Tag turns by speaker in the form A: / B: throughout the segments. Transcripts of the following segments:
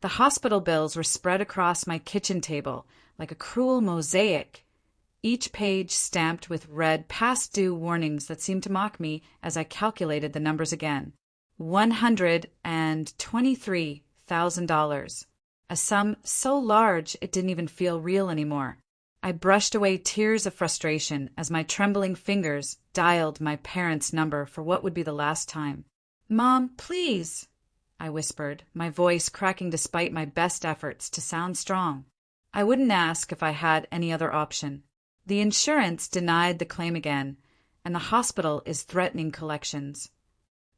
A: The hospital bills were spread across my kitchen table like a cruel mosaic, each page stamped with red past due warnings that seemed to mock me as I calculated the numbers again. $123,000. A sum so large it didn't even feel real anymore. I brushed away tears of frustration as my trembling fingers dialed my parents' number for what would be the last time. "Mom, please," I whispered, my voice cracking despite my best efforts to sound strong. I wouldn't ask if I had any other option. The insurance denied the claim again, and the hospital is threatening collections.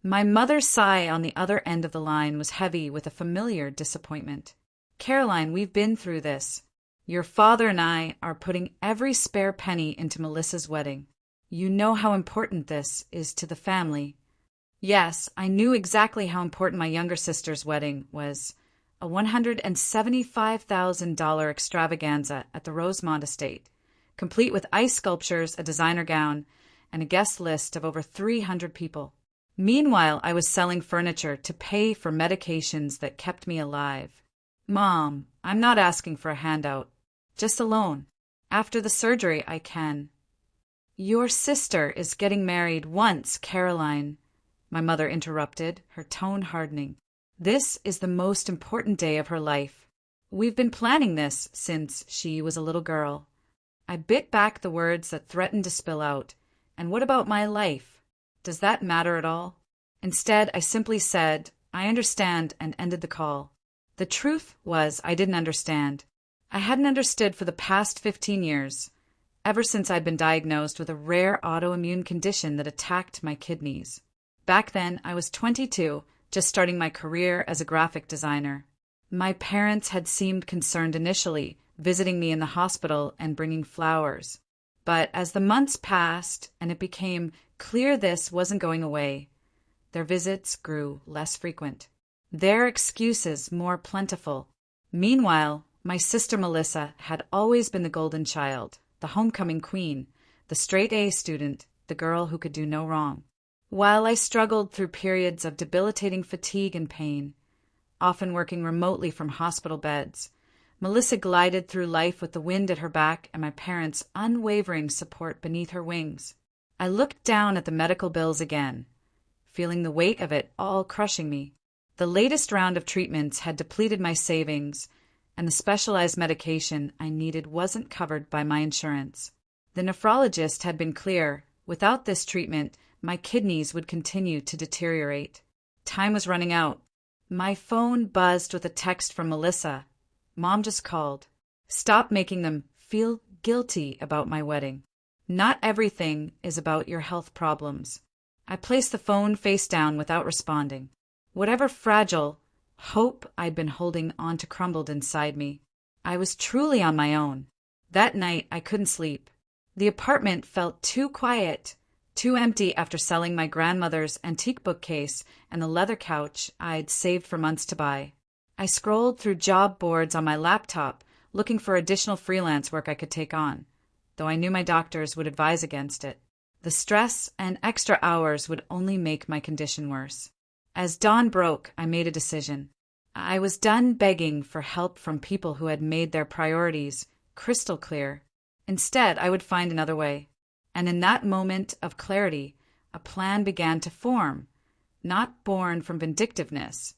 A: My mother's sigh on the other end of the line was heavy with a familiar disappointment. "Caroline, we've been through this. Your father and I are putting every spare penny into Melissa's wedding. You know how important this is to the family." Yes, I knew exactly how important my younger sister's wedding was. A $175,000 extravaganza at the Rosemont estate, complete with ice sculptures, a designer gown, and a guest list of over 300 people. Meanwhile, I was selling furniture to pay for medications that kept me alive. "Mom, I'm not asking for a handout. Just a loan. After the surgery, I can." "Your sister is getting married once, Caroline," my mother interrupted, her tone hardening. "This is the most important day of her life. We've been planning this since she was a little girl." I bit back the words that threatened to spill out. "And what about my life? Does that matter at all?" Instead, I simply said, "I understand," and ended the call. The truth was I didn't understand. I hadn't understood for the past 15 years, ever since I'd been diagnosed with a rare autoimmune condition that attacked my kidneys. Back then, I was 22, just starting my career as a graphic designer. My parents had seemed concerned initially, visiting me in the hospital and bringing flowers. But as the months passed and it became clear this wasn't going away, their visits grew less frequent, their excuses more plentiful. Meanwhile, my sister Melissa had always been the golden child, the homecoming queen, the straight-A student, the girl who could do no wrong. While I struggled through periods of debilitating fatigue and pain, often working remotely from hospital beds, Melissa glided through life with the wind at her back and my parents' unwavering support beneath her wings. I looked down at the medical bills again, feeling the weight of it all crushing me. The latest round of treatments had depleted my savings, and the specialized medication I needed wasn't covered by my insurance. The nephrologist had been clear. Without this treatment, my kidneys would continue to deteriorate. Time was running out. My phone buzzed with a text from Melissa. "Mom just called. Stop making them feel guilty about my wedding. Not everything is about your health problems." I placed the phone face down without responding. Whatever fragile hope I'd been holding on to crumbled inside me. I was truly on my own. That night, I couldn't sleep. The apartment felt too quiet, too empty after selling my grandmother's antique bookcase and the leather couch I'd saved for months to buy. I scrolled through job boards on my laptop, looking for additional freelance work I could take on, though I knew my doctors would advise against it. The stress and extra hours would only make my condition worse. As dawn broke, I made a decision. I was done begging for help from people who had made their priorities crystal clear. Instead, I would find another way. And in that moment of clarity, a plan began to form, not born from vindictiveness,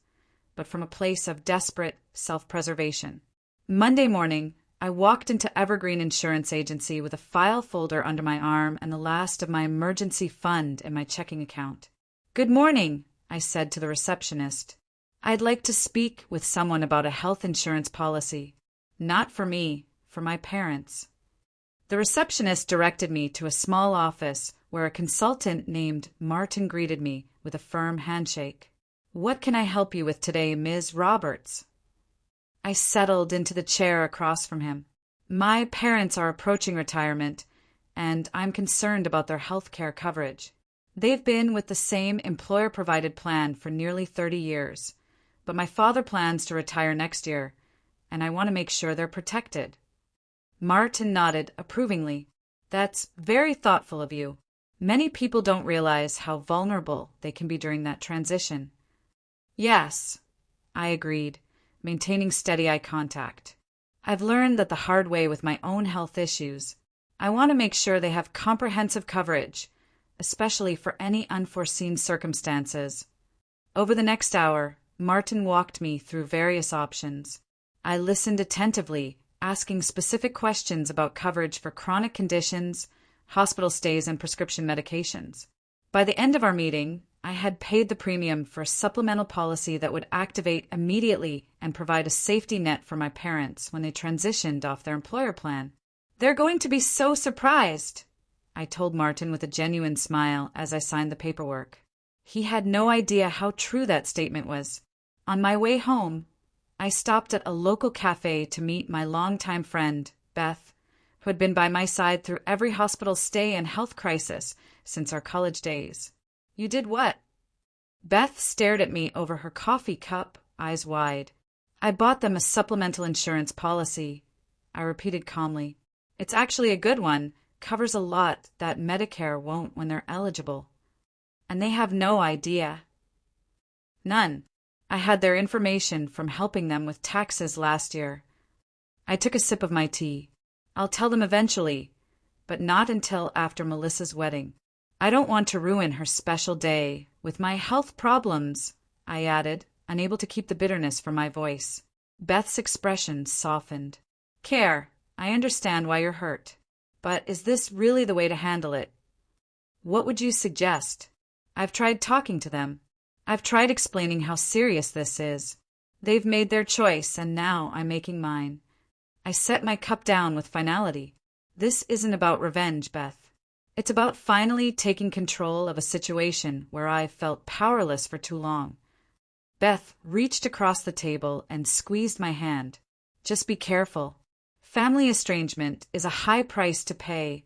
A: but from a place of desperate self-preservation. Monday morning, I walked into Evergreen Insurance Agency with a file folder under my arm and the last of my emergency fund in my checking account. "Good morning," I said to the receptionist. "I'd like to speak with someone about a health insurance policy. Not for me, for my parents." The receptionist directed me to a small office where a consultant named Martin greeted me with a firm handshake. "What can I help you with today, Ms. Roberts?" I settled into the chair across from him. "My parents are approaching retirement, and I'm concerned about their health care coverage. They've been with the same employer-provided plan for nearly 30 years, but my father plans to retire next year, and I want to make sure they're protected." Martin nodded approvingly. "That's very thoughtful of you. Many people don't realize how vulnerable they can be during that transition." "Yes," I agreed, maintaining steady eye contact. I've learned that the hard way with my own health issues. I want to make sure they have comprehensive coverage, especially for any unforeseen circumstances. Over the next hour, Martin walked me through various options. I listened attentively, asking specific questions about coverage for chronic conditions, hospital stays, and prescription medications. By the end of our meeting, I had paid the premium for a supplemental policy that would activate immediately and provide a safety net for my parents when they transitioned off their employer plan. "They're going to be so surprised," I told Martin with a genuine smile as I signed the paperwork. He had no idea how true that statement was. On my way home, I stopped at a local cafe to meet my longtime friend, Beth, who had been by my side through every hospital stay and health crisis since our college days. "You did what?" Beth stared at me over her coffee cup, eyes wide. "I bought them a supplemental insurance policy," I repeated calmly. "It's actually a good one, covers a lot that Medicare won't when they're eligible. And they have no idea." "None. I had their information from helping them with taxes last year." I took a sip of my tea. "I'll tell them eventually, but not until after Melissa's wedding. I don't want to ruin her special day with my health problems," I added, unable to keep the bitterness from my voice. Beth's expression softened. "Care, I understand why you're hurt. But is this really the way to handle it? What would you suggest? I've tried talking to them. I've tried explaining how serious this is. They've made their choice, and now I'm making mine." I set my cup down with finality. "This isn't about revenge, Beth. It's about finally taking control of a situation where I've felt powerless for too long." Beth reached across the table and squeezed my hand. "Just be careful. Family estrangement is a high price to pay,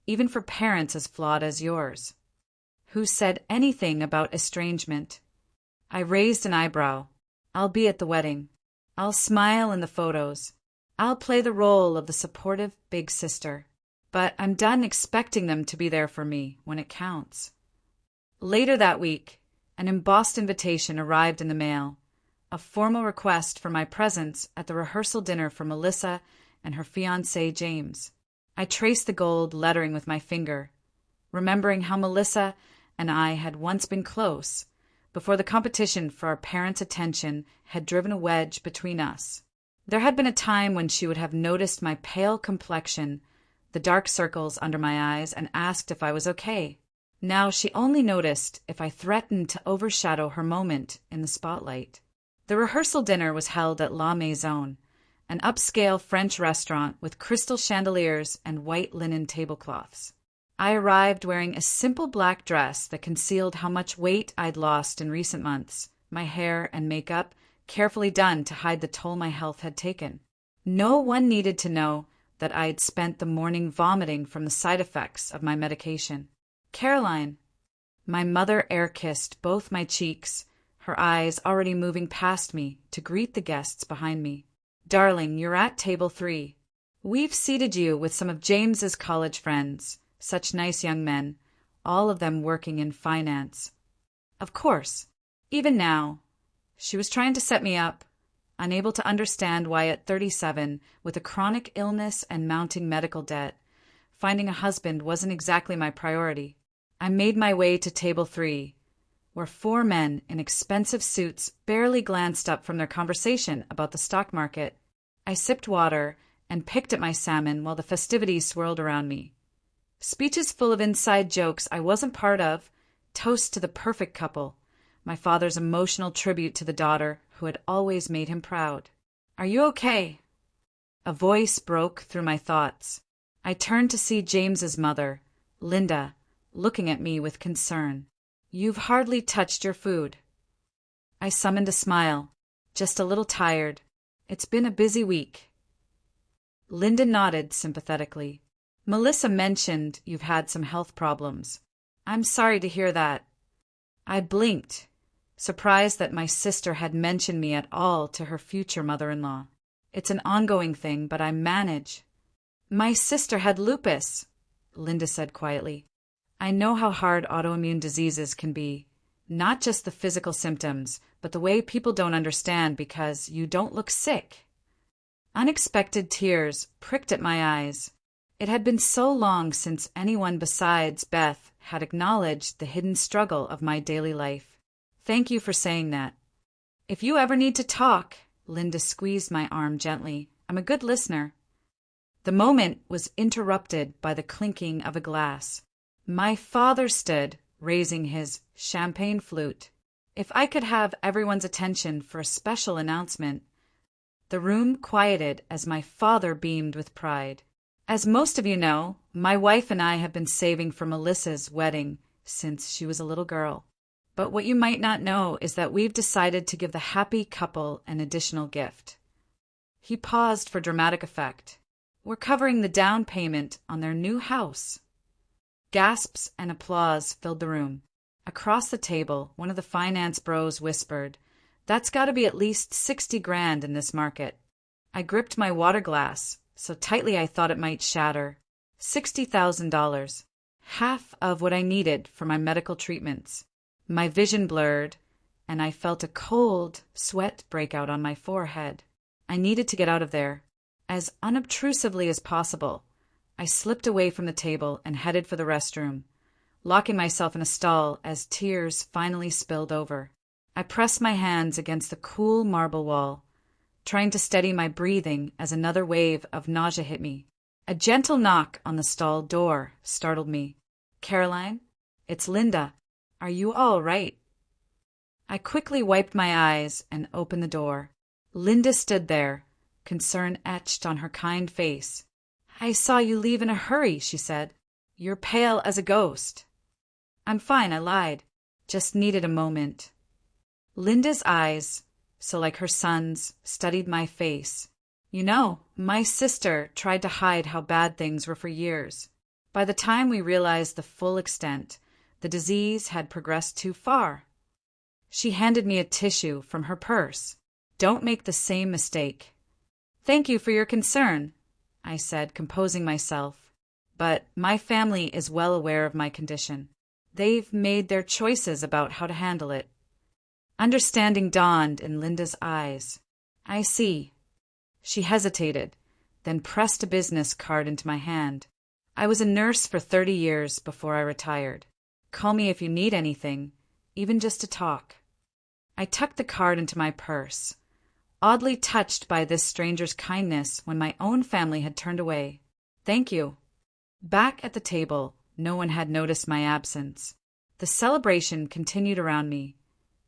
A: even for parents as flawed as yours." "Who said anything about estrangement?" I raised an eyebrow. "I'll be at the wedding. I'll smile in the photos. I'll play the role of the supportive big sister. But I'm done expecting them to be there for me when it counts." Later that week, an embossed invitation arrived in the mail, a formal request for my presence at the rehearsal dinner for Melissa and her fiancé James. I traced the gold lettering with my finger, remembering how Melissa and I had once been close, before the competition for our parents' attention had driven a wedge between us. There had been a time when she would have noticed my pale complexion, the dark circles under my eyes, and asked if I was okay. Now she only noticed if I threatened to overshadow her moment in the spotlight. The rehearsal dinner was held at La Maison, an upscale French restaurant with crystal chandeliers and white linen tablecloths. I arrived wearing a simple black dress that concealed how much weight I'd lost in recent months, my hair and makeup carefully done to hide the toll my health had taken. No one needed to know that I had spent the morning vomiting from the side effects of my medication. "Caroline." My mother air-kissed both my cheeks, her eyes already moving past me to greet the guests behind me. "Darling, you're at table 3. We've seated you with some of James's college friends, such nice young men, all of them working in finance. Of course, even now." She was trying to set me up, unable to understand why at 37, with a chronic illness and mounting medical debt, finding a husband wasn't exactly my priority. I made my way to table 3, where 4 men in expensive suits barely glanced up from their conversation about the stock market. I sipped water and picked at my salmon while the festivities swirled around me. Speeches full of inside jokes I wasn't part of, toasts to the perfect couple, my father's emotional tribute to the daughter who had always made him proud. "Are you okay?" A voice broke through my thoughts. I turned to see James's mother, Linda, looking at me with concern. "You've hardly touched your food." I summoned a smile. "Just a little tired. It's been a busy week." Linda nodded sympathetically. "Melissa mentioned you've had some health problems. I'm sorry to hear that." I blinked, surprised that my sister had mentioned me at all to her future mother-in-law. "It's an ongoing thing, but I manage." "My sister had lupus," Linda said quietly. "I know how hard autoimmune diseases can be, not just the physical symptoms, but the way people don't understand because you don't look sick. Unexpected tears pricked at my eyes. It had been so long since anyone besides Beth had acknowledged the hidden struggle of my daily life. Thank you for saying that. If you ever need to talk, Linda squeezed my arm gently. I'm a good listener. The moment was interrupted by the clinking of a glass. My father stood, raising his champagne flute. If I could have everyone's attention for a special announcement. The room quieted as my father beamed with pride. As most of you know, my wife and I have been saving for Melissa's wedding since she was a little girl. But what you might not know is that we've decided to give the happy couple an additional gift. He paused for dramatic effect. We're covering the down payment on their new house. Gasps and applause filled the room. Across the table, one of the finance bros whispered, "That's got to be at least 60 grand in this market." I gripped my water glass so tightly I thought it might shatter. $60,000. Half of what I needed for my medical treatments. My vision blurred, and I felt a cold sweat break out on my forehead. I needed to get out of there. As unobtrusively as possible, I slipped away from the table and headed for the restroom, locking myself in a stall as tears finally spilled over. I pressed my hands against the cool marble wall, trying to steady my breathing as another wave of nausea hit me. A gentle knock on the stall door startled me. "Caroline, it's Linda. Are you all right?" I quickly wiped my eyes and opened the door. Linda stood there, concern etched on her kind face. "I saw you leave in a hurry," she said. "You're pale as a ghost." "I'm fine," I lied. "Just needed a moment." Linda's eyes, so like her son's, studied my face. "You know, my sister tried to hide how bad things were for years. By the time we realized the full extent, the disease had progressed too far." She handed me a tissue from her purse. "Don't make the same mistake." "Thank you for your concern," I said, composing myself. "But my family is well aware of my condition. They've made their choices about how to handle it." Understanding dawned in Linda's eyes. "I see." She hesitated, then pressed a business card into my hand. "I was a nurse for 30 years before I retired. Call me if you need anything, even just to talk." I tucked the card into my purse, oddly touched by this stranger's kindness when my own family had turned away. "Thank you." Back at the table, no one had noticed my absence. The celebration continued around me,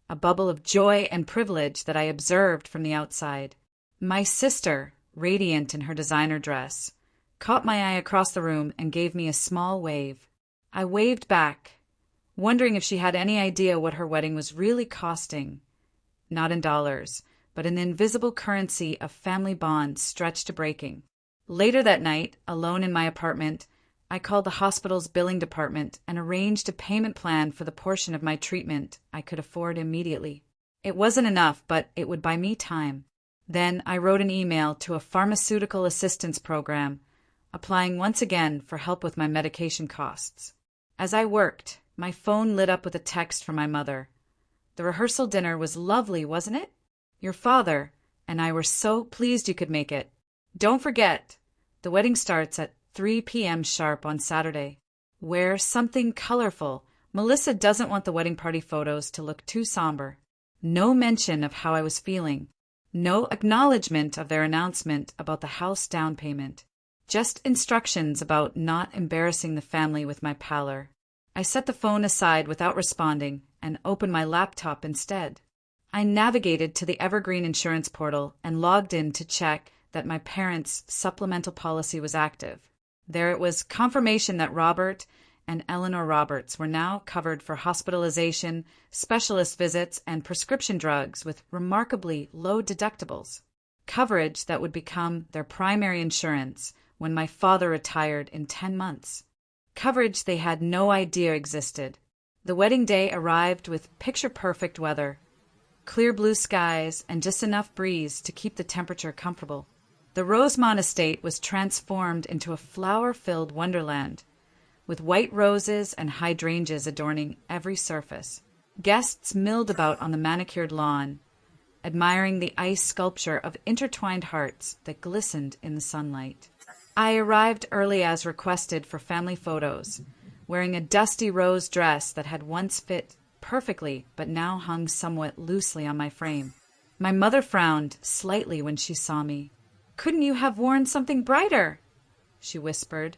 A: a bubble of joy and privilege that I observed from the outside. My sister, radiant in her designer dress, caught my eye across the room and gave me a small wave. I waved back, wondering if she had any idea what her wedding was really costing. Not in dollars, but in the invisible currency of family bonds stretched to breaking. Later that night, alone in my apartment, I called the hospital's billing department and arranged a payment plan for the portion of my treatment I could afford immediately. It wasn't enough, but it would buy me time. Then I wrote an email to a pharmaceutical assistance program, applying once again for help with my medication costs. As I worked, my phone lit up with a text from my mother. "The rehearsal dinner was lovely, wasn't it? Your father and I were so pleased you could make it. Don't forget, the wedding starts at 3 p.m. sharp on Saturday. Wear something colorful. Melissa doesn't want the wedding party photos to look too somber." No mention of how I was feeling. No acknowledgement of their announcement about the house down payment. Just instructions about not embarrassing the family with my pallor. I set the phone aside without responding and opened my laptop instead. I navigated to the Evergreen Insurance portal and logged in to check that my parents' supplemental policy was active. There it was, confirmation that Robert and Eleanor Roberts were now covered for hospitalization, specialist visits, and prescription drugs with remarkably low deductibles. Coverage that would become their primary insurance when my father retired in 10 months. Coverage they had no idea existed. The wedding day arrived with picture-perfect weather. Clear blue skies and just enough breeze to keep the temperature comfortable. The Rosemont estate was transformed into a flower-filled wonderland, with white roses and hydrangeas adorning every surface. Guests milled about on the manicured lawn, admiring the ice sculpture of intertwined hearts that glistened in the sunlight. I arrived early as requested for family photos, wearing a dusty rose dress that had once fit perfectly but now hung somewhat loosely on my frame. My mother frowned slightly when she saw me. "Couldn't you have worn something brighter?" she whispered,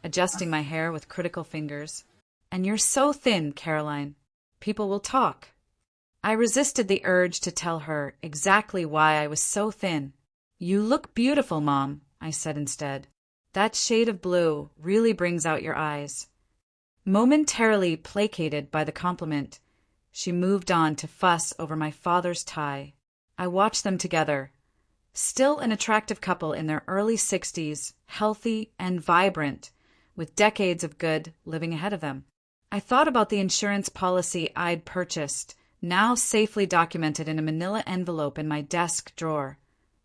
A: adjusting my hair with critical fingers. "And you're so thin, Caroline. People will talk." I resisted the urge to tell her exactly why I was so thin. "You look beautiful, Mom," I said instead. "That shade of blue really brings out your eyes." Momentarily placated by the compliment, she moved on to fuss over my father's tie. I watched them together, still an attractive couple in their early 60s, healthy and vibrant, with decades of good living ahead of them. I thought about the insurance policy I'd purchased, now safely documented in a manila envelope in my desk drawer,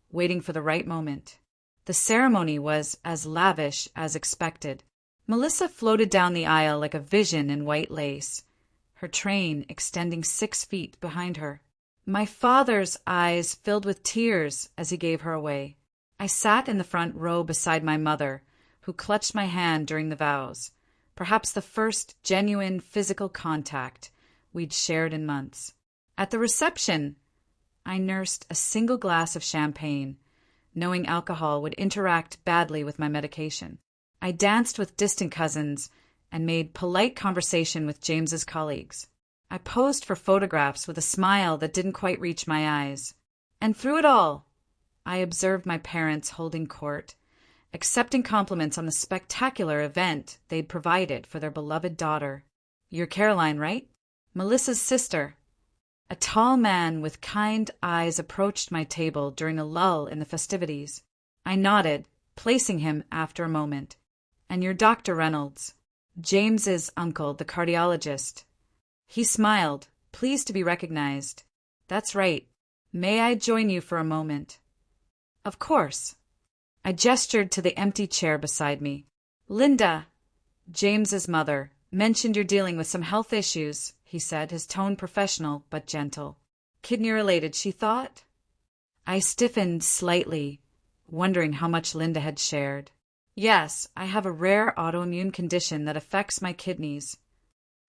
A: waiting for the right moment. The ceremony was as lavish as expected. Melissa floated down the aisle like a vision in white lace, her train extending 6 feet behind her. My father's eyes filled with tears as he gave her away. I sat in the front row beside my mother, who clutched my hand during the vows, perhaps the first genuine physical contact we'd shared in months. At the reception, I nursed a single glass of champagne, knowing alcohol would interact badly with my medication. I danced with distant cousins and made polite conversation with James's colleagues. I posed for photographs with a smile that didn't quite reach my eyes. And through it all, I observed my parents holding court, accepting compliments on the spectacular event they'd provided for their beloved daughter. "You're Caroline, right?" Melissa's sister. A tall man with kind eyes approached my table during a lull in the festivities. I nodded, placing him after a moment. "And you're Dr. Reynolds, James's uncle, the cardiologist." He smiled, pleased to be recognized. "That's right. May I join you for a moment?" "Of course." I gestured to the empty chair beside me. "Linda, James's mother, mentioned you're dealing with some health issues," he said, his tone professional but gentle. "Kidney-related, she thought?" I stiffened slightly, wondering how much Linda had shared. "Yes, I have a rare autoimmune condition that affects my kidneys."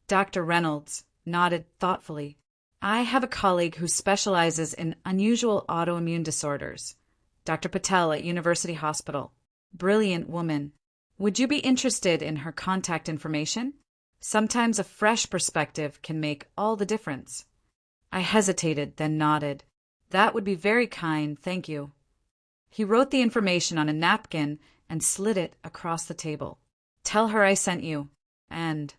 A: Dr. Reynolds nodded thoughtfully. "I have a colleague who specializes in unusual autoimmune disorders. Dr. Patel at University Hospital. Brilliant woman. Would you be interested in her contact information? Sometimes a fresh perspective can make all the difference." I hesitated, then nodded. "That would be very kind, thank you." He wrote the information on a napkin and slid it across the table. "Tell her I sent you. And,"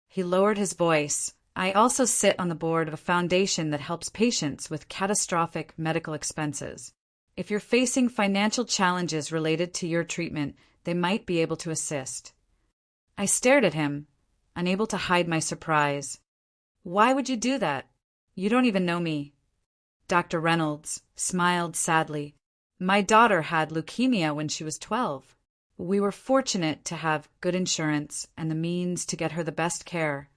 A: he lowered his voice, "I also sit on the board of a foundation that helps patients with catastrophic medical expenses. If you're facing financial challenges related to your treatment, they might be able to assist." I stared at him, unable to hide my surprise. "Why would you do that? You don't even know me." Dr. Reynolds smiled sadly. "My daughter had leukemia when she was 12. We were fortunate to have good insurance and the means to get her the best care.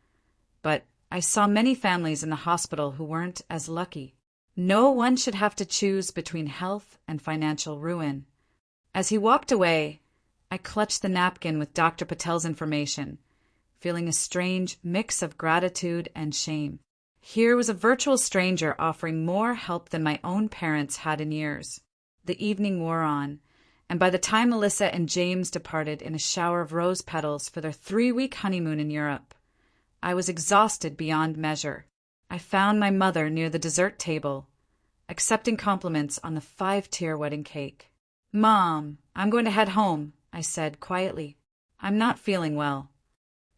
A: But I saw many families in the hospital who weren't as lucky. No one should have to choose between health and financial ruin." As he walked away, I clutched the napkin with Dr. Patel's information, feeling a strange mix of gratitude and shame. Here was a virtual stranger offering more help than my own parents had in years. The evening wore on, and by the time Melissa and James departed in a shower of rose petals for their 3-week honeymoon in Europe, I was exhausted beyond measure. I found my mother near the dessert table, accepting compliments on the 5-tier wedding cake. "Mom, I'm going to head home," I said quietly. "I'm not feeling well."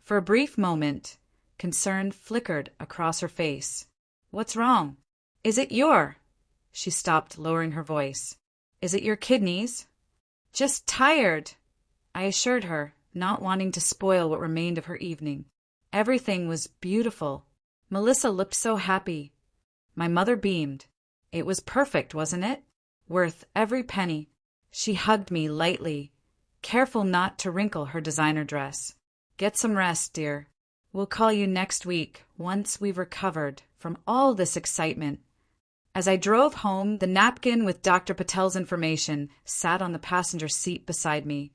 A: For a brief moment, concern flickered across her face. "What's wrong?" "Is it your—" She stopped, lowering her voice. "Is it your kidneys?" "Just tired," I assured her, not wanting to spoil what remained of her evening. Everything was beautiful. Melissa looked so happy. My mother beamed. It was perfect, wasn't it? Worth every penny. She hugged me lightly, careful not to wrinkle her designer dress. "Get some rest, dear. We'll call you next week, once we've recovered from all this excitement. As I drove home, the napkin with Dr. Patel's information sat on the passenger seat beside me,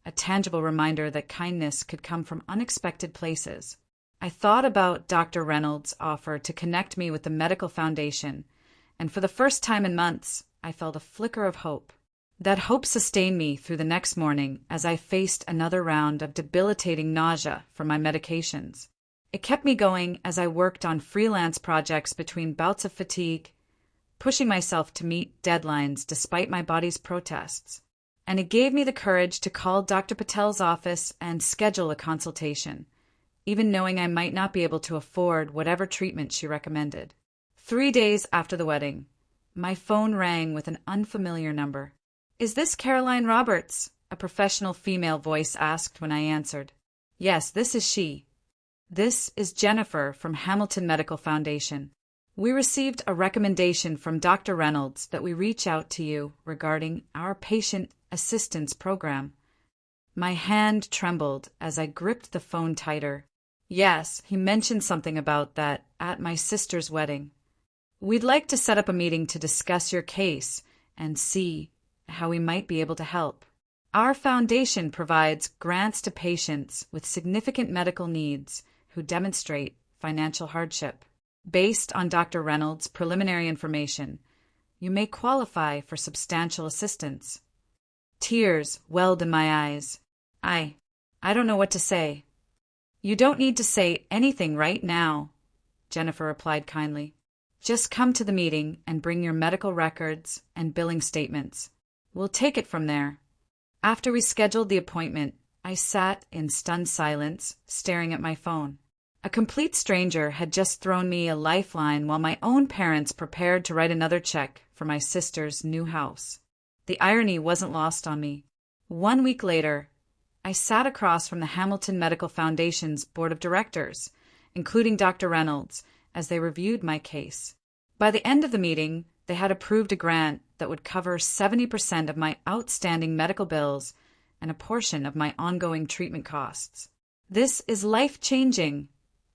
A: a tangible reminder that kindness could come from unexpected places. I thought about Dr. Reynolds' offer to connect me with the medical foundation, and for the first time in months, I felt a flicker of hope. That hope sustained me through the next morning as I faced another round of debilitating nausea from my medications. It kept me going as I worked on freelance projects between bouts of fatigue, pushing myself to meet deadlines despite my body's protests. And it gave me the courage to call Dr. Patel's office and schedule a consultation, even knowing I might not be able to afford whatever treatment she recommended. 3 days after the wedding, my phone rang with an unfamiliar number. "Is this Caroline Roberts?" a professional female voice asked when I answered. "Yes, this is she." "This is Jennifer from Hamilton Medical Foundation. We received a recommendation from Dr. Reynolds that we reach out to you regarding our patient assistance program." My hand trembled as I gripped the phone tighter. Yes, he mentioned something about that at my sister's wedding. "We'd like to set up a meeting to discuss your case and see how we might be able to help. Our foundation provides grants to patients with significant medical needs who demonstrate financial hardship. Based on Dr. Reynolds' preliminary information, you may qualify for substantial assistance." Tears welled in my eyes. I don't know what to say." "You don't need to say anything right now," Jennifer replied kindly. "Just come to the meeting and bring your medical records and billing statements. We'll take it from there." After we scheduled the appointment, I sat in stunned silence, staring at my phone. A complete stranger had just thrown me a lifeline while my own parents prepared to write another check for my sister's new house. The irony wasn't lost on me. 1 week later, I sat across from the Hamilton Medical Foundation's board of directors, including Dr. Reynolds, as they reviewed my case. By the end of the meeting, they had approved a grant that would cover 70% of my outstanding medical bills and a portion of my ongoing treatment costs. "This is life-changing,"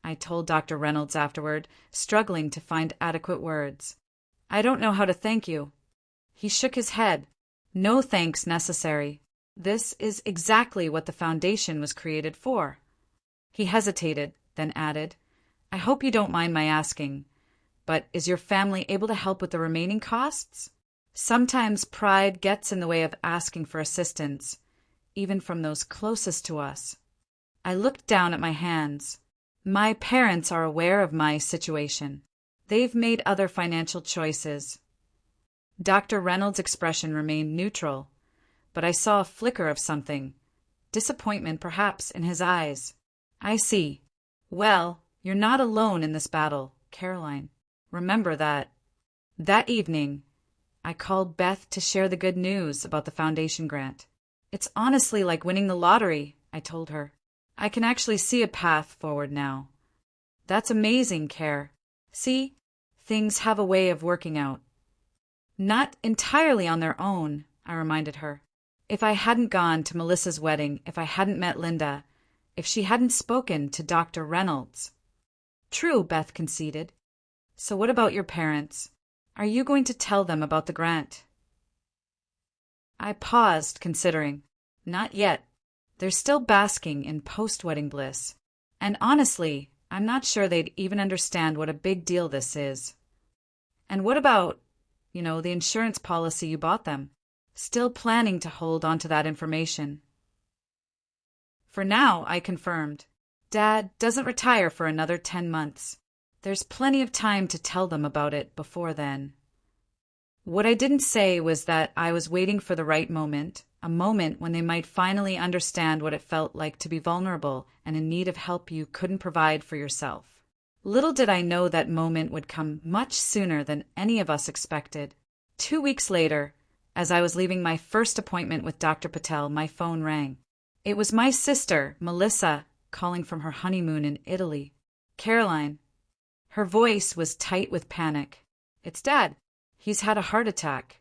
A: I told Dr. Reynolds afterward, struggling to find adequate words. "I don't know how to thank you." He shook his head. "No thanks necessary. This is exactly what the foundation was created for." He hesitated, then added, "I hope you don't mind my asking, but is your family able to help with the remaining costs? Sometimes pride gets in the way of asking for assistance, even from those closest to us." I looked down at my hands. My parents are aware of my situation. They've made other financial choices. Dr. Reynolds' expression remained neutral, but I saw a flicker of something, disappointment perhaps, in his eyes. "I see. Well, you're not alone in this battle, Caroline. Remember that." That evening, I called Beth to share the good news about the foundation grant. "It's honestly like winning the lottery," I told her. "I can actually see a path forward now." "That's amazing, Care. See, things have a way of working out." "Not entirely on their own," I reminded her. "If I hadn't gone to Melissa's wedding, if I hadn't met Linda, if she hadn't spoken to Dr. Reynolds." "True," Beth conceded. "So what about your parents? Are you going to tell them about the grant?" I paused, considering. Not yet. They're still basking in post-wedding bliss. And honestly, I'm not sure they'd even understand what a big deal this is. "And what about, the insurance policy you bought them?" Still planning to hold on to that information. "For now," I confirmed. "Dad doesn't retire for another 10 months. There's plenty of time to tell them about it before then." What I didn't say was that I was waiting for the right moment, a moment when they might finally understand what it felt like to be vulnerable and in need of help you couldn't provide for yourself. Little did I know that moment would come much sooner than any of us expected. 2 weeks later, as I was leaving my first appointment with Dr. Patel, my phone rang. It was my sister, Melissa, calling from her honeymoon in Italy. "Caroline." Her voice was tight with panic. "It's Dad. He's had a heart attack."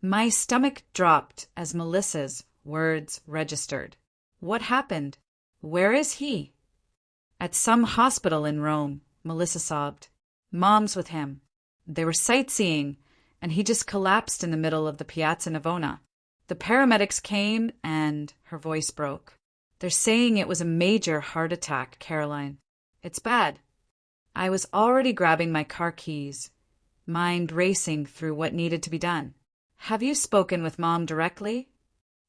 A: My stomach dropped as Melissa's words registered. "What happened? Where is he?" "At some hospital in Rome," Melissa sobbed. Mom's with him. They were sightseeing, and he just collapsed in the middle of the Piazza Navona. The paramedics came, and her voice broke. They're saying it was a major heart attack, Caroline. It's bad. I was already grabbing my car keys, mind racing through what needed to be done. Have you spoken with Mom directly?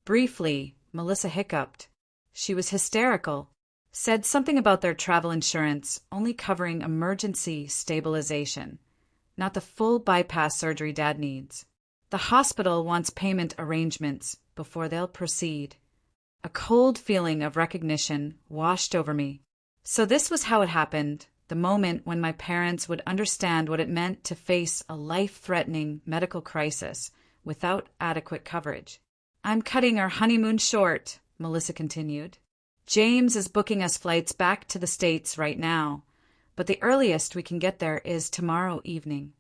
A: Briefly, Melissa hiccuped. She was hysterical. Said something about their travel insurance only covering emergency stabilization, not the full bypass surgery Dad needs. The hospital wants payment arrangements before they'll proceed. A cold feeling of recognition washed over me. So this was how it happened, the moment when my parents would understand what it meant to face a life-threatening medical crisis without adequate coverage. I'm cutting our honeymoon short, Melissa continued. James is booking us flights back to the States right now, but the earliest we can get there is tomorrow evening.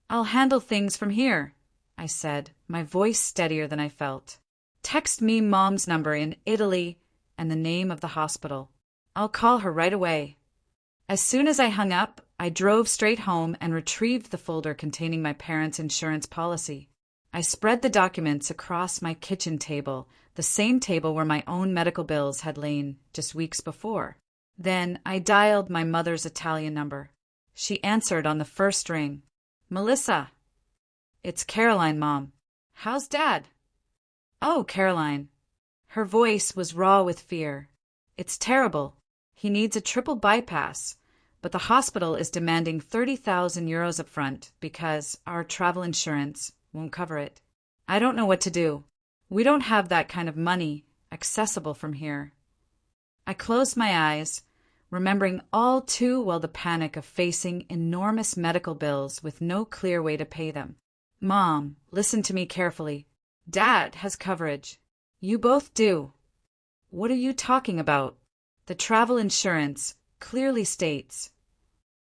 A: I'll handle things from here, I said, my voice steadier than I felt. Text me Mom's number in Italy and the name of the hospital. I'll call her right away. As soon as I hung up, I drove straight home and retrieved the folder containing my parents' insurance policy. I spread the documents across my kitchen table, the same table where my own medical bills had lain just weeks before. Then I dialed my mother's Italian number. She answered on the first ring. Melissa. It's Caroline, Mom. How's Dad? Oh, Caroline. Her voice was raw with fear. It's terrible. He needs a triple bypass, but the hospital is demanding 30,000 euros up front because our travel insurance won't cover it. I don't know what to do. We don't have that kind of money accessible from here. I closed my eyes, remembering all too well the panic of facing enormous medical bills with no clear way to pay them. Mom, listen to me carefully. Dad has coverage. You both do. What are you talking about? The travel insurance clearly states.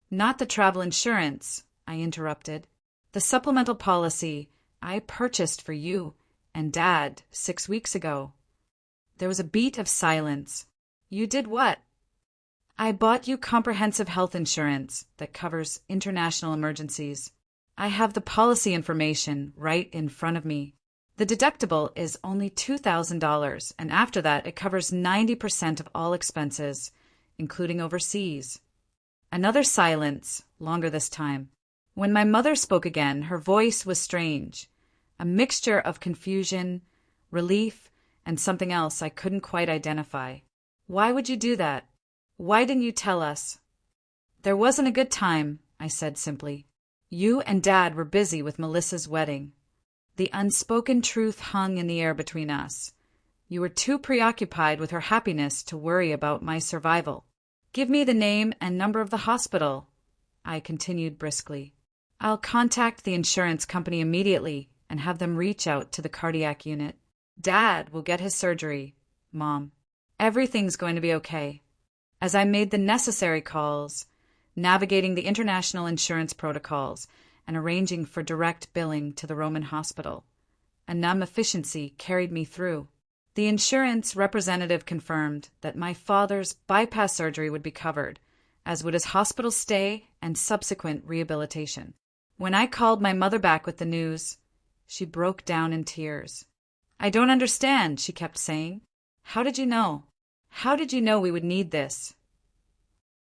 A: Not the travel insurance, I interrupted. The supplemental policy I purchased for you and Dad 6 weeks ago. There was a beat of silence. You did what? I bought you comprehensive health insurance that covers international emergencies. I have the policy information right in front of me. The deductible is only $2,000, and after that it covers 90% of all expenses, including overseas. Another silence, longer this time. When my mother spoke again, her voice was strange, a mixture of confusion, relief, and something else I couldn't quite identify. Why would you do that? Why didn't you tell us? There wasn't a good time, I said simply. You and Dad were busy with Melissa's wedding. The unspoken truth hung in the air between us. You were too preoccupied with her happiness to worry about my survival. Give me the name and number of the hospital, I continued briskly. I'll contact the insurance company immediately and have them reach out to the cardiac unit. Dad will get his surgery, Mom. Everything's going to be okay. As I made the necessary calls, navigating the international insurance protocols, and arranging for direct billing to the Roman hospital, a numb efficiency carried me through. The insurance representative confirmed that my father's bypass surgery would be covered, as would his hospital stay and subsequent rehabilitation. When I called my mother back with the news, she broke down in tears. I don't understand, she kept saying. How did you know? How did you know we would need this?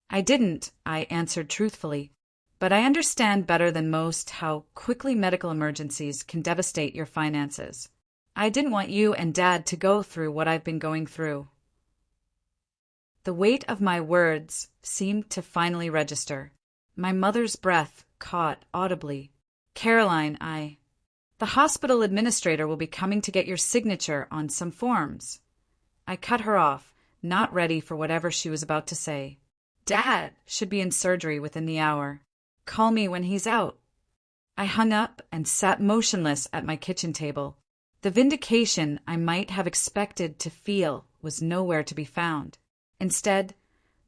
A: I didn't, I answered truthfully. But I understand better than most how quickly medical emergencies can devastate your finances. I didn't want you and Dad to go through what I've been going through. The weight of my words seemed to finally register. My mother's breath caught audibly. Caroline, The hospital administrator will be coming to get your signature on some forms. I cut her off, not ready for whatever she was about to say. Dad should be in surgery within the hour. Call me when he's out. I hung up and sat motionless at my kitchen table. The vindication I might have expected to feel was nowhere to be found. Instead,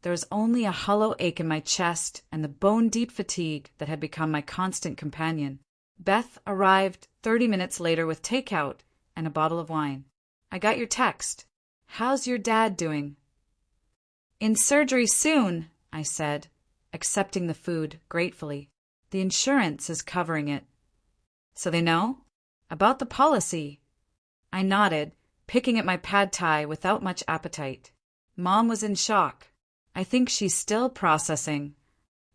A: there was only a hollow ache in my chest and the bone-deep fatigue that had become my constant companion. Beth arrived 30 minutes later with takeout and a bottle of wine. I got your text. How's your dad doing? In surgery soon, I said, accepting the food gratefully. The insurance is covering it. So they know? About the policy. I nodded, picking at my pad thai without much appetite. Mom was in shock. I think she's still processing.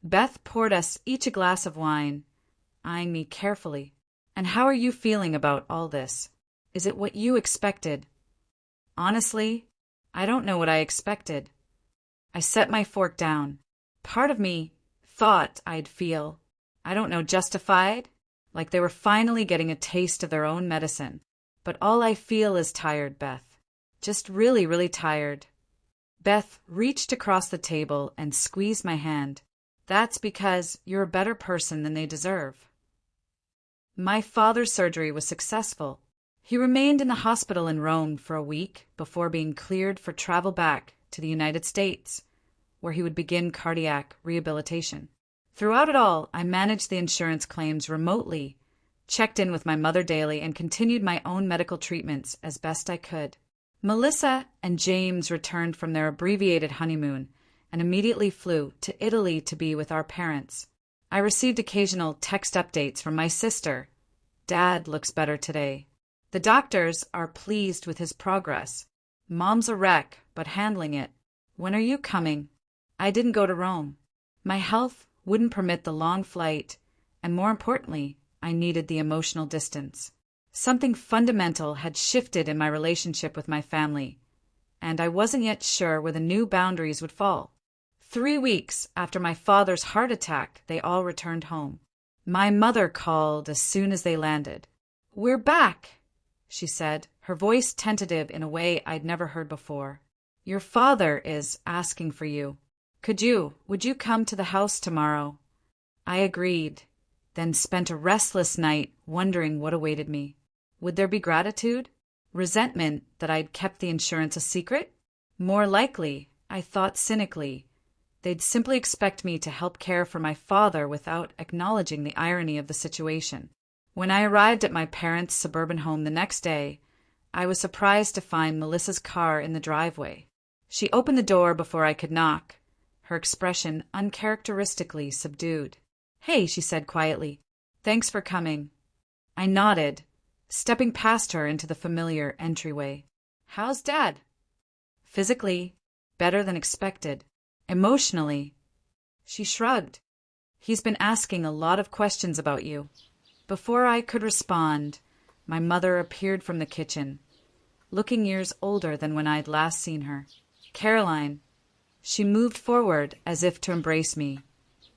A: Beth poured us each a glass of wine, eyeing me carefully. And how are you feeling about all this? Is it what you expected? Honestly, I don't know what I expected. I set my fork down. Part of me thought I'd feel, I don't know, justified, like they were finally getting a taste of their own medicine. But all I feel is tired, Beth. Just really, really tired. Beth reached across the table and squeezed my hand. That's because you're a better person than they deserve. My father's surgery was successful. He remained in the hospital in Rome for a week before being cleared for travel back to the United States, where he would begin cardiac rehabilitation. Throughout it all, I managed the insurance claims remotely, checked in with my mother daily, and continued my own medical treatments as best I could. Melissa and James returned from their abbreviated honeymoon and immediately flew to Italy to be with our parents. I received occasional text updates from my sister. Dad looks better today. The doctors are pleased with his progress. Mom's a wreck, but handling it. When are you coming? I didn't go to Rome. My health wouldn't permit the long flight, and more importantly, I needed the emotional distance. Something fundamental had shifted in my relationship with my family, and I wasn't yet sure where the new boundaries would fall. 3 weeks after my father's heart attack, they all returned home. My mother called as soon as they landed. "We're back," she said, her voice tentative in a way I'd never heard before. "Your father is asking for you. Would you come to the house tomorrow?" I agreed, then spent a restless night wondering what awaited me. Would there be gratitude? Resentment that I'd kept the insurance a secret? More likely, I thought cynically, they'd simply expect me to help care for my father without acknowledging the irony of the situation. When I arrived at my parents' suburban home the next day, I was surprised to find Melissa's car in the driveway. She opened the door before I could knock, her expression uncharacteristically subdued. "Hey," she said quietly. "Thanks for coming." I nodded, stepping past her into the familiar entryway. "How's Dad?" "Physically, better than expected. Emotionally," she shrugged. "He's been asking a lot of questions about you." Before I could respond, my mother appeared from the kitchen, looking years older than when I'd last seen her. "Caroline." She moved forward as if to embrace me,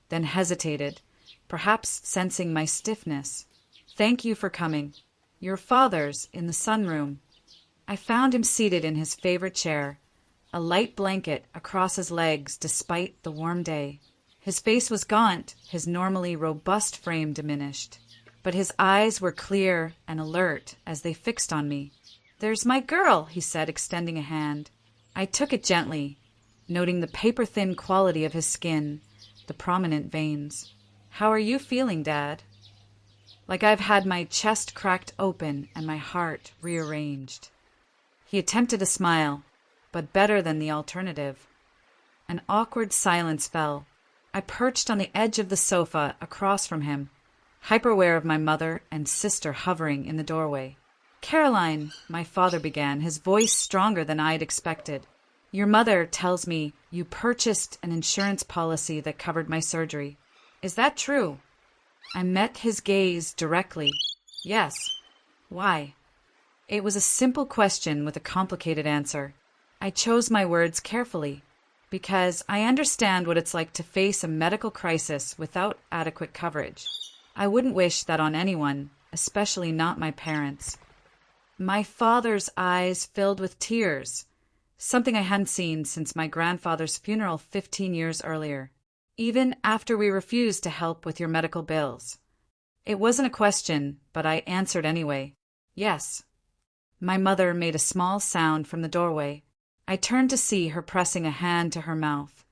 A: then hesitated, perhaps sensing my stiffness. "Thank you for coming. Your father's in the sunroom." I found him seated in his favorite chair, a light blanket across his legs despite the warm day. His face was gaunt, his normally robust frame diminished, but his eyes were clear and alert as they fixed on me. "There's my girl," he said, extending a hand. I took it gently, noting the paper-thin quality of his skin, the prominent veins. "How are you feeling, Dad?" Like I've had my chest cracked open and my heart rearranged. He attempted a smile, but better than the alternative. An awkward silence fell. I perched on the edge of the sofa across from him, hyper-aware of my mother and sister hovering in the doorway. "Caroline," my father began, his voice stronger than I'd expected. "Your mother tells me you purchased an insurance policy that covered my surgery. Is that true?" I met his gaze directly. "Yes." "Why?" It was a simple question with a complicated answer. I chose my words carefully, because I understand what it's like to face a medical crisis without adequate coverage. I wouldn't wish that on anyone, especially not my parents. My father's eyes filled with tears, something I hadn't seen since my grandfather's funeral 15 years earlier. "Even after we refused to help with your medical bills." It wasn't a question, but I answered anyway. "Yes." My mother made a small sound from the doorway. I turned to see her pressing a hand to her mouth,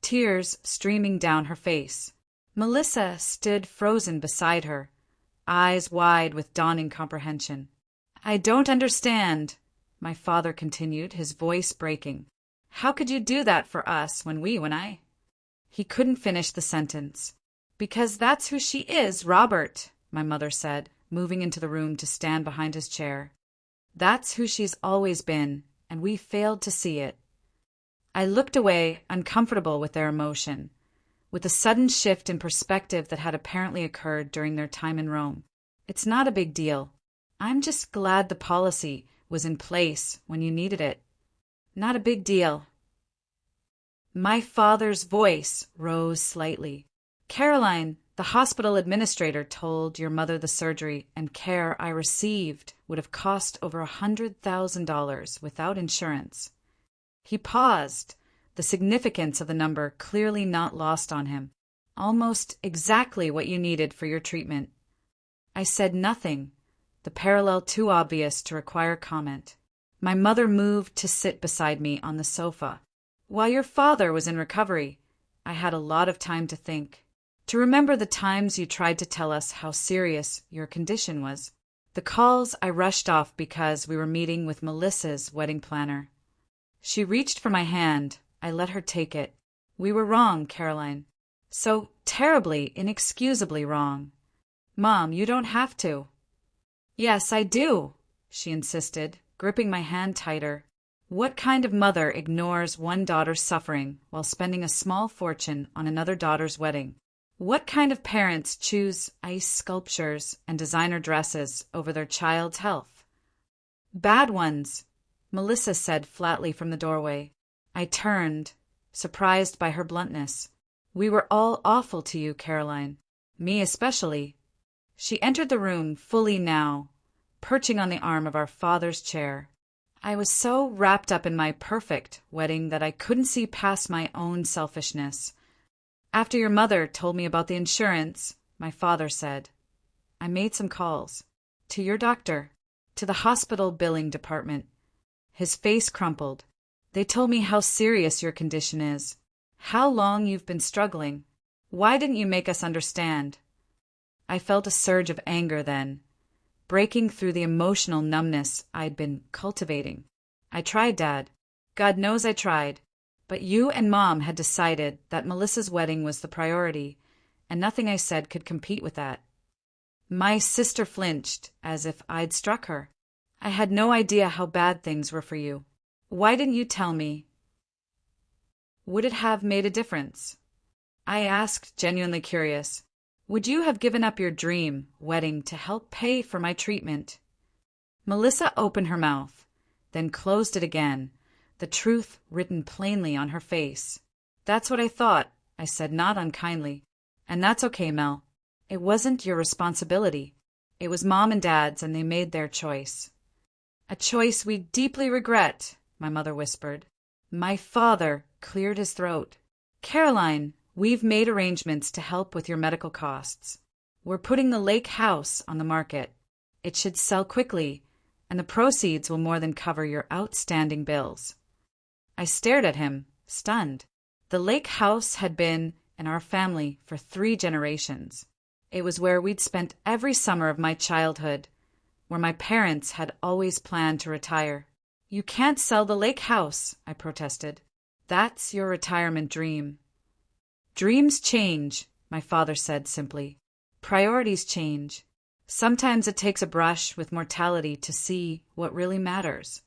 A: tears streaming down her face. Melissa stood frozen beside her, eyes wide with dawning comprehension. "I don't understand," my father continued, his voice breaking. "How could you do that for us when I He couldn't finish the sentence. "Because that's who she is, Robert," my mother said, moving into the room to stand behind his chair. "That's who she's always been, and we failed to see it." I looked away, uncomfortable with their emotion, with the sudden shift in perspective that had apparently occurred during their time in Rome. "It's not a big deal. I'm just glad the policy was in place when you needed it. Not a big deal." My father's voice rose slightly. "Caroline, the hospital administrator told your mother the surgery and care I received would have cost over $100,000 without insurance." He paused, the significance of the number clearly not lost on him. "Almost exactly what you needed for your treatment." I said nothing, the parallel too obvious to require comment. My mother moved to sit beside me on the sofa. "While your father was in recovery, I had a lot of time to think, to remember the times you tried to tell us how serious your condition was. The calls I rushed off because we were meeting with Melissa's wedding planner." She reached for my hand. I let her take it. "We were wrong, Caroline. So terribly, inexcusably wrong. Mom, you don't have to." "Yes, I do," she insisted, gripping my hand tighter. What kind of mother ignores one daughter's suffering while spending a small fortune on another daughter's wedding? What kind of parents choose ice sculptures and designer dresses over their child's health? "Bad ones," Melissa said flatly from the doorway. I turned, surprised by her bluntness. "We were all awful to you, Caroline. Me especially." She entered the room fully now, perching on the arm of our father's chair. I was so wrapped up in my perfect wedding that I couldn't see past my own selfishness. "After your mother told me about the insurance," my father said, "I made some calls. To your doctor. To the hospital billing department." His face crumpled. "They told me how serious your condition is. How long you've been struggling. Why didn't you make us understand?" I felt a surge of anger then, breaking through the emotional numbness I'd been cultivating. "I tried, Dad. God knows I tried. But you and Mom had decided that Melissa's wedding was the priority, and nothing I said could compete with that." My sister flinched, as if I'd struck her. "I had no idea how bad things were for you. Why didn't you tell me?" "Would it have made a difference?" I asked, genuinely curious. "Would you have given up your dream wedding to help pay for my treatment?" Melissa opened her mouth, then closed it again, the truth written plainly on her face. "That's what I thought," I said, not unkindly. "And that's okay, Mel. It wasn't your responsibility. It was Mom and Dad's, and they made their choice." "A choice we deeply regret," my mother whispered. My father cleared his throat. "Caroline, we've made arrangements to help with your medical costs. We're putting the lake house on the market. It should sell quickly, and the proceeds will more than cover your outstanding bills." I stared at him, stunned. The lake house had been in our family for 3 generations. It was where we'd spent every summer of my childhood, where my parents had always planned to retire. "You can't sell the lake house," I protested. "That's your retirement dream." "Dreams change," my father said simply. "Priorities change. Sometimes it takes a brush with mortality to see what really matters."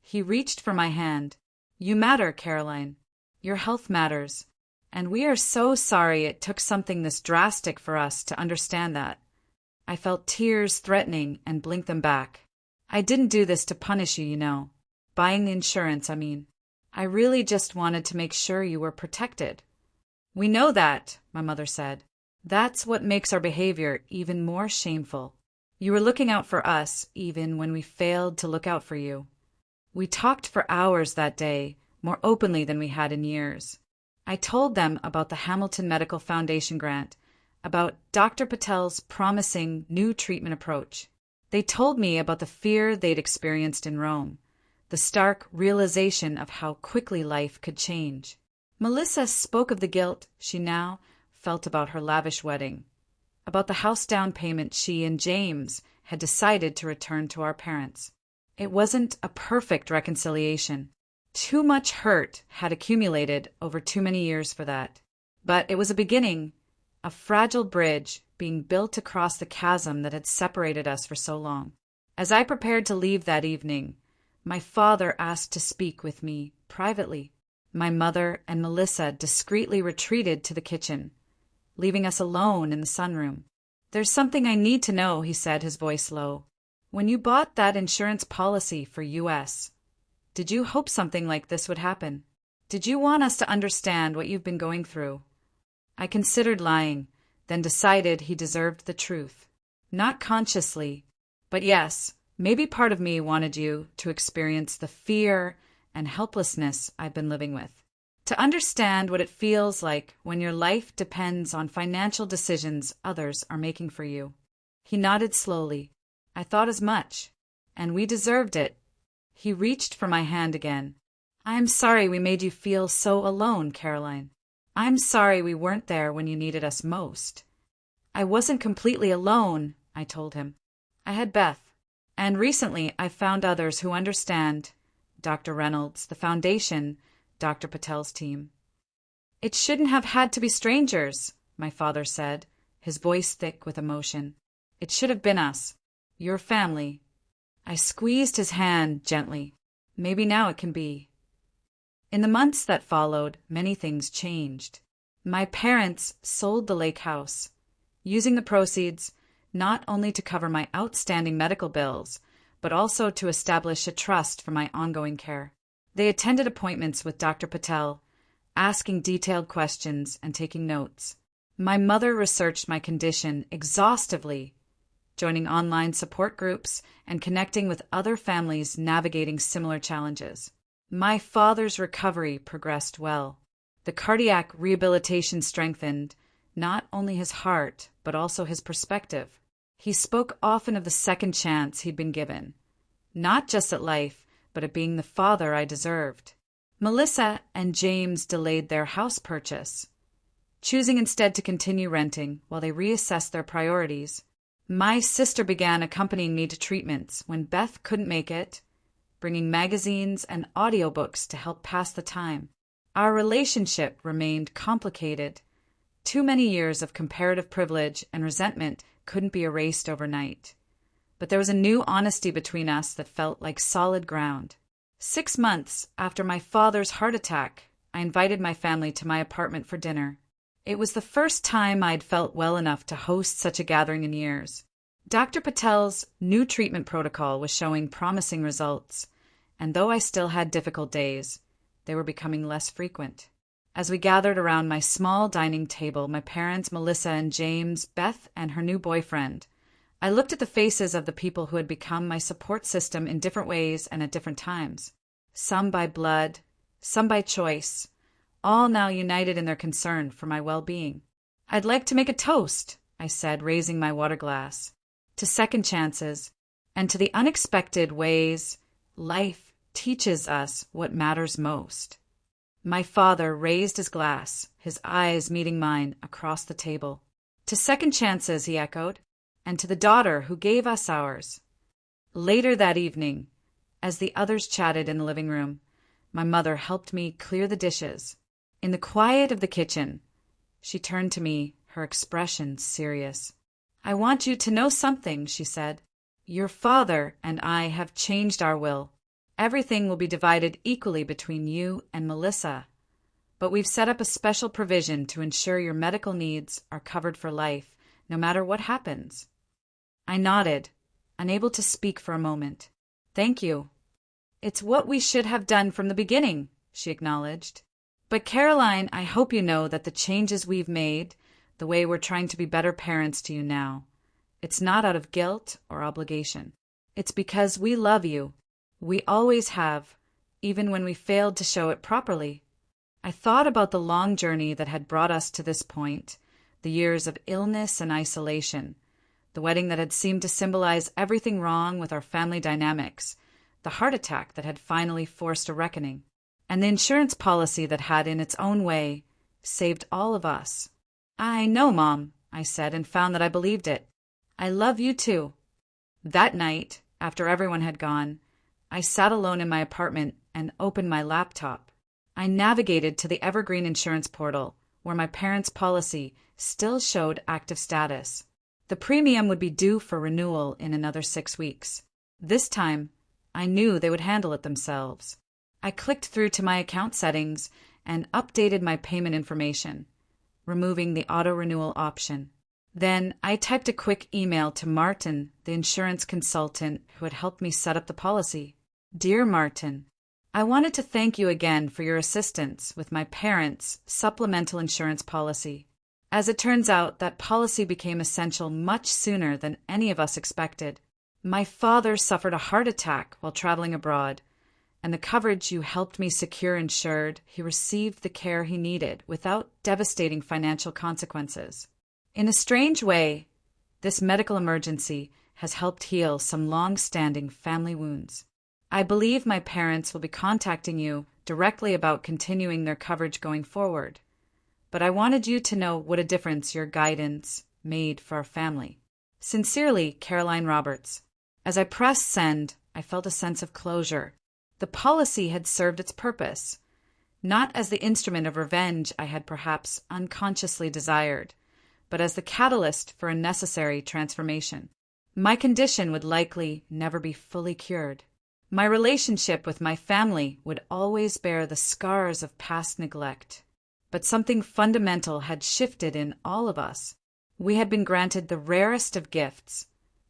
A: He reached for my hand. "You matter, Caroline. Your health matters. And we are so sorry it took something this drastic for us to understand that." I felt tears threatening and blinked them back. "I didn't do this to punish you, you know. Buying the insurance, I mean. I really just wanted to make sure you were protected." "We know that," my mother said. "That's what makes our behavior even more shameful. You were looking out for us even when we failed to look out for you." We talked for hours that day, more openly than we had in years. I told them about the Hamilton Medical Foundation grant, about Dr. Patel's promising new treatment approach. They told me about the fear they'd experienced in Rome, the stark realization of how quickly life could change. Melissa spoke of the guilt she now felt about her lavish wedding, about the house down payment she and James had decided to return to our parents. It wasn't a perfect reconciliation. Too much hurt had accumulated over too many years for that. But it was a beginning, a fragile bridge being built across the chasm that had separated us for so long. As I prepared to leave that evening, my father asked to speak with me privately. My mother and Melissa discreetly retreated to the kitchen, leaving us alone in the sunroom. "There's something I need to know," he said, his voice low. "When you bought that insurance policy for US, did you hope something like this would happen? Did you want us to understand what you've been going through?" I considered lying, then decided he deserved the truth. Not consciously, but yes, maybe part of me wanted you to experience the fear and helplessness I've been living with. To understand what it feels like when your life depends on financial decisions others are making for you. He nodded slowly. I thought as much. And we deserved it. He reached for my hand again. "I'm sorry we made you feel so alone, Caroline. I'm sorry we weren't there when you needed us most." "I wasn't completely alone," I told him. "I had Beth. And recently I've found others who understand. Dr. Reynolds, the foundation, Dr. Patel's team." "It shouldn't have had to be strangers," my father said, his voice thick with emotion. "It should have been us. Your family." I squeezed his hand gently. "Maybe now it can be." In the months that followed, many things changed. My parents sold the lake house, using the proceeds not only to cover my outstanding medical bills, but also to establish a trust for my ongoing care. They attended appointments with Dr. Patel, asking detailed questions and taking notes. My mother researched my condition exhaustively, joining online support groups and connecting with other families navigating similar challenges. My father's recovery progressed well. The cardiac rehabilitation strengthened not only his heart, but also his perspective. He spoke often of the second chance he'd been given, not just at life, but at being the father I deserved. Melissa and James delayed their house purchase, choosing instead to continue renting while they reassessed their priorities. My sister began accompanying me to treatments when Beth couldn't make it, bringing magazines and audiobooks to help pass the time. Our relationship remained complicated. Too many years of comparative privilege and resentment couldn't be erased overnight. But there was a new honesty between us that felt like solid ground. 6 months after my father's heart attack, I invited my family to my apartment for dinner. It was the first time I'd felt well enough to host such a gathering in years. Dr. Patel's new treatment protocol was showing promising results, and though I still had difficult days, they were becoming less frequent. As we gathered around my small dining table, my parents, Melissa and James, Beth and her new boyfriend, I looked at the faces of the people who had become my support system in different ways and at different times. Some by blood, some by choice, all now united in their concern for my well-being. "I'd like to make a toast," I said, raising my water glass, "to second chances and to the unexpected ways life teaches us what matters most." My father raised his glass, his eyes meeting mine across the table. "To second chances," he echoed, "and to the daughter who gave us ours." Later that evening, as the others chatted in the living room, my mother helped me clear the dishes. In the quiet of the kitchen, she turned to me, her expression serious. "I want you to know something," she said. "Your father and I have changed our will. Everything will be divided equally between you and Melissa, but we've set up a special provision to ensure your medical needs are covered for life, no matter what happens." I nodded, unable to speak for a moment. "Thank you." "It's what we should have done from the beginning," she acknowledged. "But Caroline, I hope you know that the changes we've made, the way we're trying to be better parents to you now, it's not out of guilt or obligation. It's because we love you. We always have, even when we failed to show it properly." I thought about the long journey that had brought us to this point, the years of illness and isolation, the wedding that had seemed to symbolize everything wrong with our family dynamics, the heart attack that had finally forced a reckoning, and the insurance policy that had, in its own way, saved all of us. "I know, Mom," I said, and found that I believed it. "I love you too." That night, after everyone had gone, I sat alone in my apartment and opened my laptop. I navigated to the Evergreen Insurance portal, where my parents' policy still showed active status. The premium would be due for renewal in another 6 weeks. This time, I knew they would handle it themselves. I clicked through to my account settings and updated my payment information, removing the auto-renewal option. Then I typed a quick email to Martin, the insurance consultant who had helped me set up the policy. Dear Martin, I wanted to thank you again for your assistance with my parents' supplemental insurance policy. As it turns out, that policy became essential much sooner than any of us expected. My father suffered a heart attack while traveling abroad, and the coverage you helped me secure ensured he received the care he needed without devastating financial consequences. In a strange way, this medical emergency has helped heal some long-standing family wounds. I believe my parents will be contacting you directly about continuing their coverage going forward, but I wanted you to know what a difference your guidance made for our family. Sincerely, Caroline Roberts. As I pressed send, I felt a sense of closure. The policy had served its purpose, not as the instrument of revenge I had perhaps unconsciously desired, but as the catalyst for a necessary transformation. My condition would likely never be fully cured. My relationship with my family would always bear the scars of past neglect. But something fundamental had shifted in all of us. We had been granted the rarest of gifts,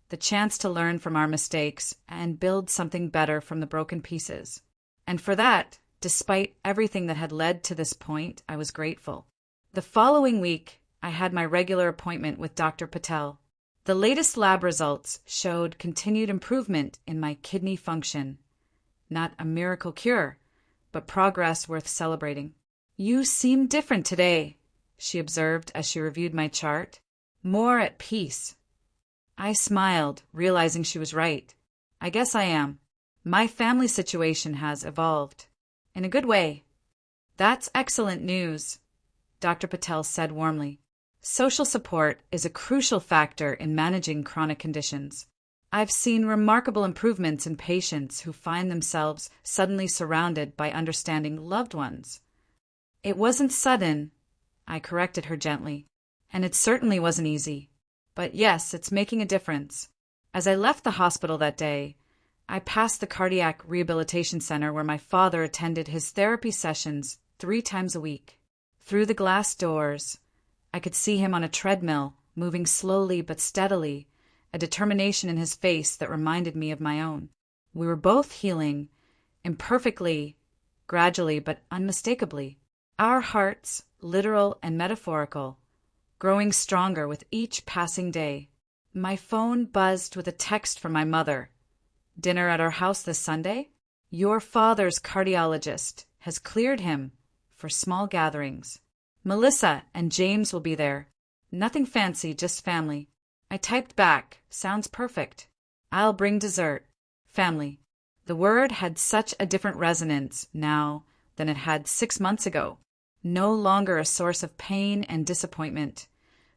A: the chance to learn from our mistakes and build something better from the broken pieces. And for that, despite everything that had led to this point, I was grateful. The following week, I had my regular appointment with Dr. Patel. The latest lab results showed continued improvement in my kidney function. Not a miracle cure, but progress worth celebrating. You seem different today, she observed as she reviewed my chart. More at peace. I smiled, realizing she was right. I guess I am. My family situation has evolved. In a good way. That's excellent news, Dr. Patel said warmly. Social support is a crucial factor in managing chronic conditions. I've seen remarkable improvements in patients who find themselves suddenly surrounded by understanding loved ones. It wasn't sudden, I corrected her gently, and it certainly wasn't easy. But yes, it's making a difference. As I left the hospital that day, I passed the cardiac rehabilitation center where my father attended his therapy sessions 3 times a week. Through the glass doors, I could see him on a treadmill, moving slowly but steadily, a determination in his face that reminded me of my own. We were both healing, imperfectly, gradually but unmistakably. Our hearts, literal and metaphorical, growing stronger with each passing day. My phone buzzed with a text from my mother. Dinner at our house this Sunday? Your father's cardiologist has cleared him for small gatherings. Melissa and James will be there. Nothing fancy, just family. I typed back, sounds perfect. I'll bring dessert. Family. The word had such a different resonance now than it had 6 months ago. No longer a source of pain and disappointment,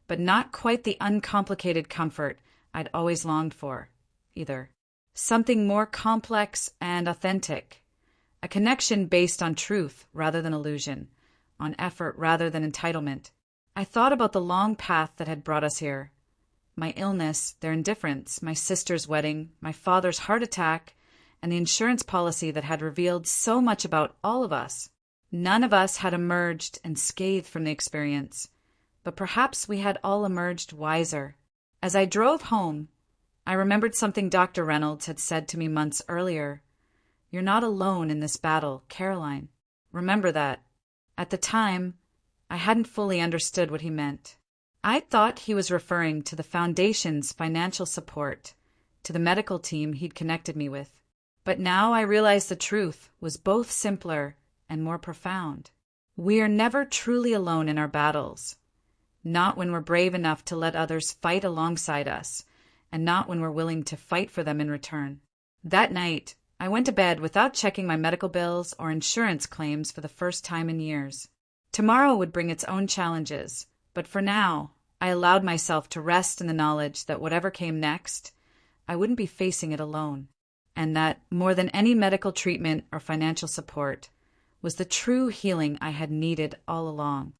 A: but not quite the uncomplicated comfort I'd always longed for, either. Something more complex and authentic. A connection based on truth rather than illusion, on effort rather than entitlement. I thought about the long path that had brought us here. My illness, their indifference, my sister's wedding, my father's heart attack, and the insurance policy that had revealed so much about all of us. None of us had emerged unscathed from the experience, but perhaps we had all emerged wiser. As I drove home, I remembered something Dr. Reynolds had said to me months earlier. You're not alone in this battle, Caroline. Remember that. At the time, I hadn't fully understood what he meant. I thought he was referring to the Foundation's financial support, to the medical team he'd connected me with. But now I realized the truth was both simpler and more profound. We are never truly alone in our battles. Not when we're brave enough to let others fight alongside us, and not when we're willing to fight for them in return. That night, I went to bed without checking my medical bills or insurance claims for the first time in years. Tomorrow would bring its own challenges, but for now, I allowed myself to rest in the knowledge that whatever came next, I wouldn't be facing it alone, and that, more than any medical treatment or financial support, was the true healing I had needed all along.